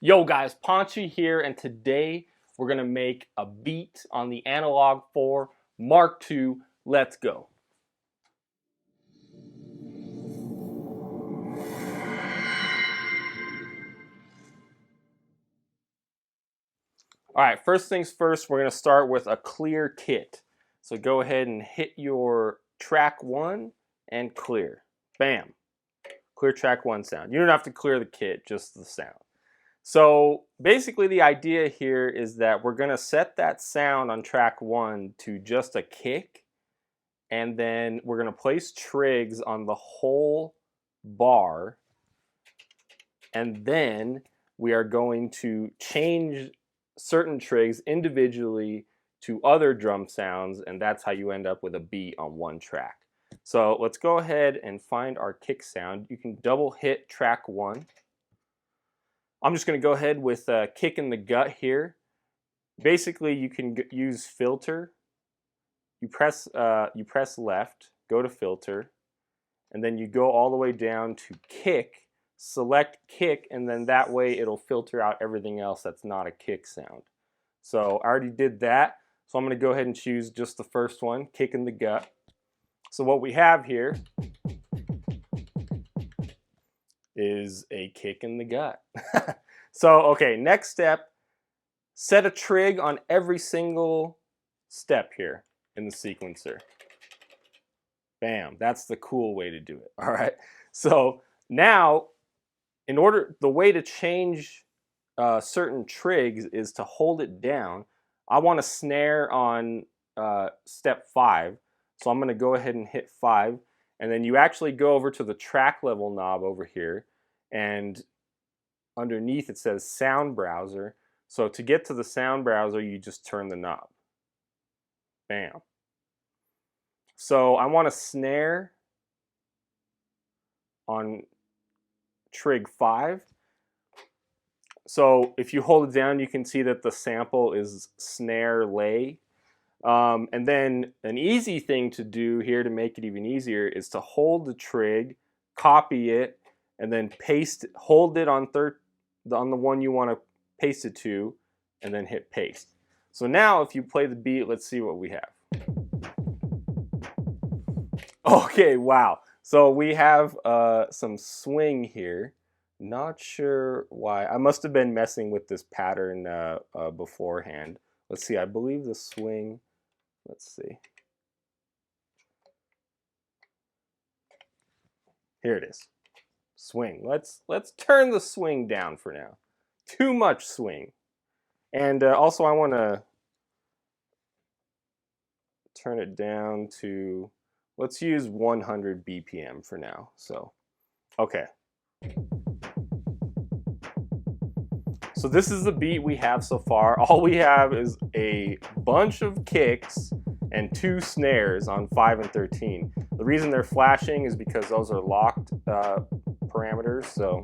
Yo guys, Ponchi here, and today we're gonna make a beat on the Analog Four MK2. Let's go. All right, first things first, we're gonna start with a clear kit. So go ahead and hit your track 1 and clear. Bam, clear track 1 sound. You don't have to clear the kit, just the sound. So basically the idea here is that we're gonna set that sound on track 1 to just a kick, and then we're going to place triggs on the whole bar, and then we are going to change certain triggs individually to other drum sounds, and that's how you end up with a beat on one track. So let's go ahead and find our kick sound. You can double hit track 1. I'm just going to go ahead with kick in the gut here. Basically you can use filter. You press left, go to filter, and then you go all the way down to kick, select kick, and then that way it'll filter out everything else that's not a kick sound. So I already did that, so I'm going to go ahead and choose just the first one, kick in the gut. So what we have here is a kick in the gut. So okay, next step, set a trig on every single step here in the sequencer. Bam, that's the cool way to do it. All right, so now the way to change certain trigs is to hold it down. I want a snare on step 5, so I'm going to go ahead and hit 5, and then you actually go over to the track level knob over here, and underneath it says sound browser. So to get to the sound browser, you just turn the knob. Bam. So I want a snare on trig 5. So if you hold it down, you can see that the sample is snare lay. And then an easy thing to do here to make it even easier is to hold the trig, copy it, and then paste, hold it on the one you want to paste it to, and then hit paste. So now if you play the beat, let's see what we have. Okay, wow. So we have some swing here. Not sure why. I must have been messing with this pattern beforehand. Let's see, I believe the swing, let's see. Here it is. Swing. Let's turn the swing down for now. Too much swing. And also I want to turn it down to, let's use 100 BPM for now. So, okay. So this is the beat we have so far. All we have is a bunch of kicks and 2 snares on 5 and 13. The reason they're flashing is because those are locked parameters. So,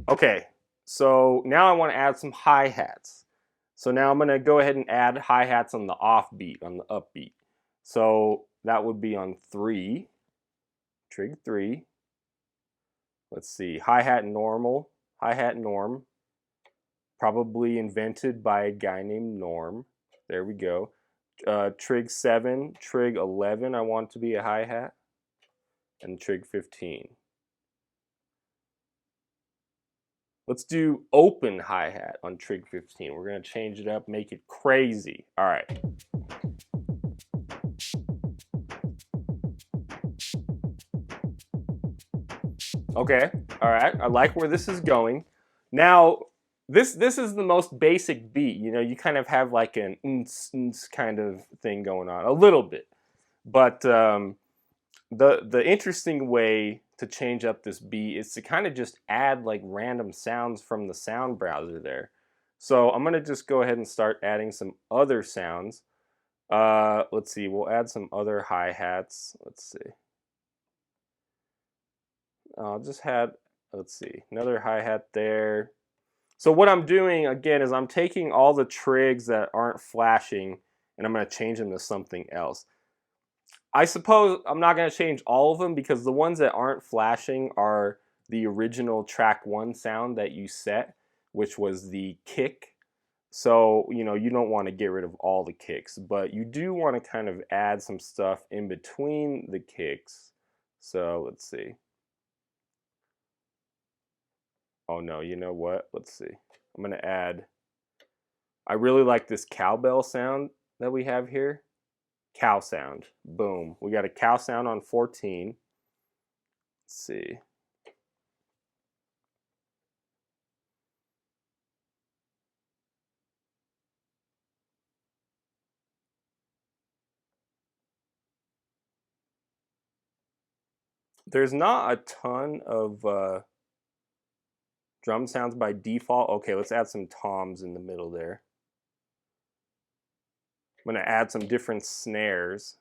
okay. So now I want to add some hi-hats. So now I'm going to go ahead and add hi-hats on the off beat, on the upbeat. So that would be on 3, trig 3. Let's see, hi-hat normal, hi-hat norm, probably invented by a guy named Norm. There we go. Trig 7, trig 11, I want to be a hi-hat, and trig 15. Let's do open hi-hat on trig 15. We're going to change it up, make it crazy. All right. Okay, all right, I like where this is going. Now, this is the most basic beat. You know, you kind of have like an kind of thing going on, a little bit. But the interesting way to change up this beat is to kind of just add like random sounds from the sound browser there. So I'm gonna just go ahead and start adding some other sounds. Let's see, we'll add some other hi-hats. Let's see. I'll just add, let's see, another hi-hat there. So what I'm doing again is I'm taking all the trigs that aren't flashing and I'm going to change them to something else. I suppose I'm not going to change all of them because the ones that aren't flashing are the original track 1 sound that you set, which was the kick. So, you know, you don't want to get rid of all the kicks, but you do want to kind of add some stuff in between the kicks. So let's see. Oh no, you know what? Let's see. I'm going to add, I really like this cowbell sound that we have here. Cow sound. Boom. We got a cow sound on 14. Let's see. There's not a ton of drum sounds by default. Okay, let's add some toms in the middle there. I'm going to add some different snares.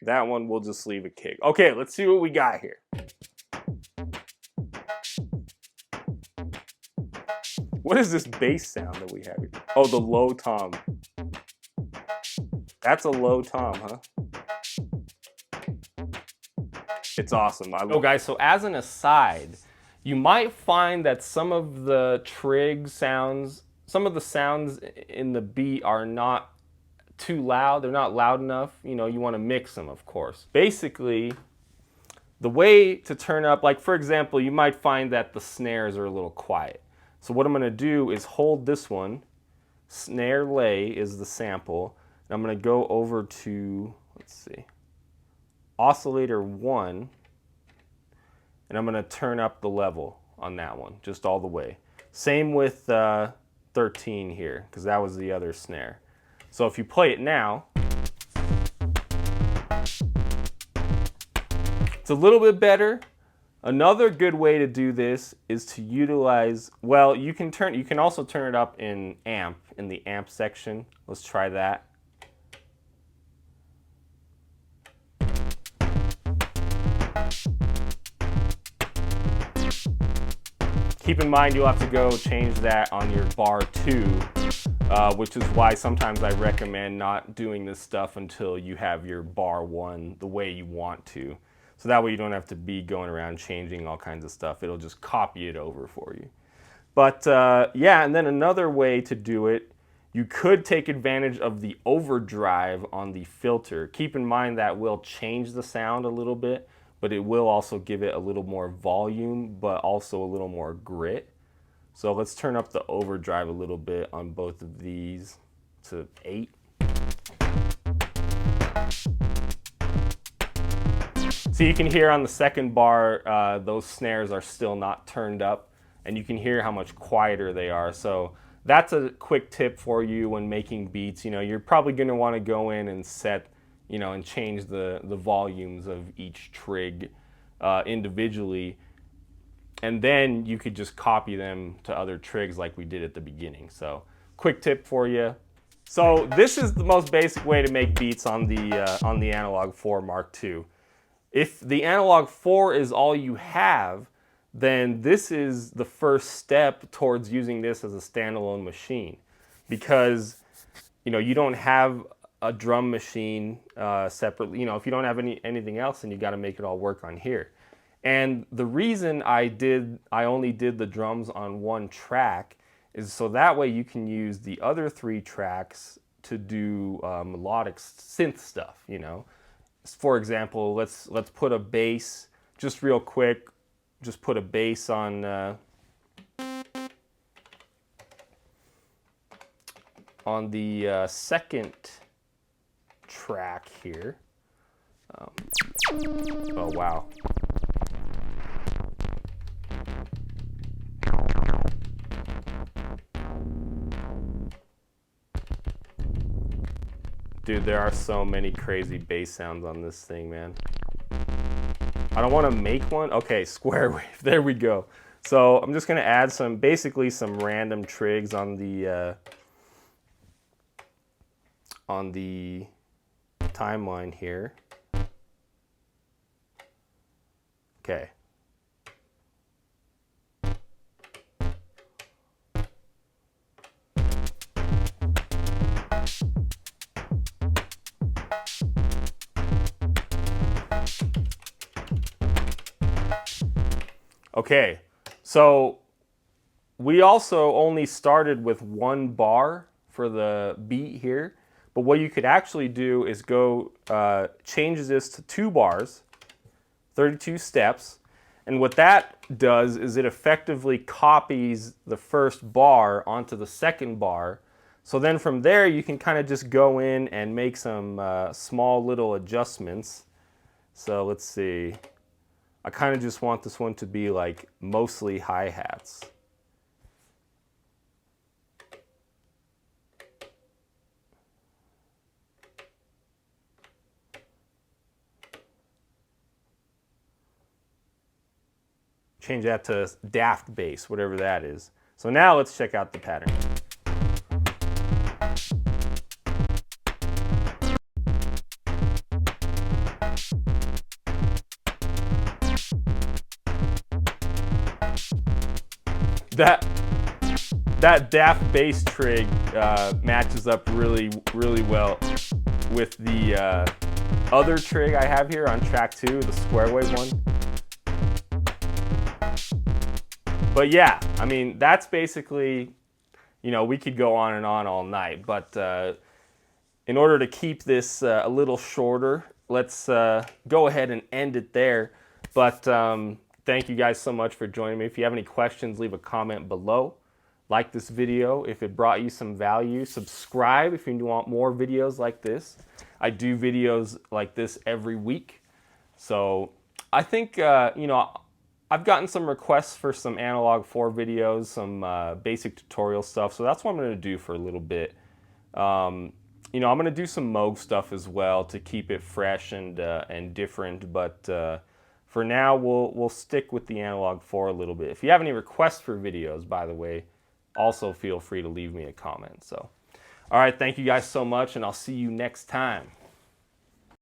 That one we'll just leave a kick. Okay, let's see what we got here. What is this bass sound that we have here? Oh, the low tom. That's a low tom, huh? It's awesome. Oh, guys, so as an aside, you might find that some of the trig sounds, some of the sounds in the beat are not too loud. They're not loud enough. You know, you want to mix them, of course. Basically, the way to turn up, like for example, you might find that the snares are a little quiet. So what I'm going to do is hold this one. Snare lay is the sample. And I'm going to go over to, let's see, oscillator 1. And I'm going to turn up the level on that one, just all the way. Same with 13 here, because that was the other snare. So if you play it now, it's a little bit better. Another good way to do this is to utilize, well, you can also turn it up in amp, in the amp section. Let's try that. Keep in mind you'll have to go change that on your bar 2, which is why sometimes I recommend not doing this stuff until you have your bar 1 the way you want to. So that way you don't have to be going around changing all kinds of stuff. It'll just copy it over for you. But yeah, and then another way to do it, you could take advantage of the overdrive on the filter. Keep in mind that will change the sound a little bit, but it will also give it a little more volume, but also a little more grit. So let's turn up the overdrive a little bit on both of these to 8. So you can hear on the second bar, those snares are still not turned up, and you can hear how much quieter they are. So that's a quick tip for you when making beats. You know, you're probably going to want to go in and set, you know, and change the volumes of each trig individually, and then you could just copy them to other trigs like we did at the beginning. So quick tip for you. So this is the most basic way to make beats on the Analog 4 Mark II. If the Analog 4 is all you have, then this is the first step towards using this as a standalone machine, because you know you don't have a drum machine separately. You know, if you don't have anything else, then you got to make it all work on here. And the reason I only did the drums on one track is so that way you can use the other 3 tracks to do melodic synth stuff. You know, for example, let's put a bass just real quick. Just put a bass on the second track here. Oh wow. Dude, there are so many crazy bass sounds on this thing, man. I don't want to make one. Okay, square wave. There we go. So I'm just going to add basically some random trigs on the timeline here. Okay. Okay, so we also only started with 1 bar for the beat here, but what you could actually do is go change this to 2 bars, 32 steps, and what that does is it effectively copies the first bar onto the second bar. So then from there you can kind of just go in and make some small little adjustments. So let's see, I kind of just want this one to be like mostly hi-hats. Change that to daft bass, whatever that is. So now let's check out the pattern. That daft bass trig matches up really well with the other trig I have here on track 2, the square wave one. But yeah, I mean, that's basically, you know, we could go on and on all night, but in order to keep this a little shorter, let's go ahead and end it there. But thank you guys so much for joining me. If you have any questions, leave a comment below. Like this video if it brought you some value. Subscribe if you want more videos like this. I do videos like this every week. So I think, you know, I've gotten some requests for some Analog 4 videos, some basic tutorial stuff. So that's what I'm going to do for a little bit. You know, I'm going to do some Moog stuff as well to keep it fresh and different. But for now, we'll stick with the Analog 4 a little bit. If you have any requests for videos, by the way, also feel free to leave me a comment. So, all right, thank you guys so much, and I'll see you next time.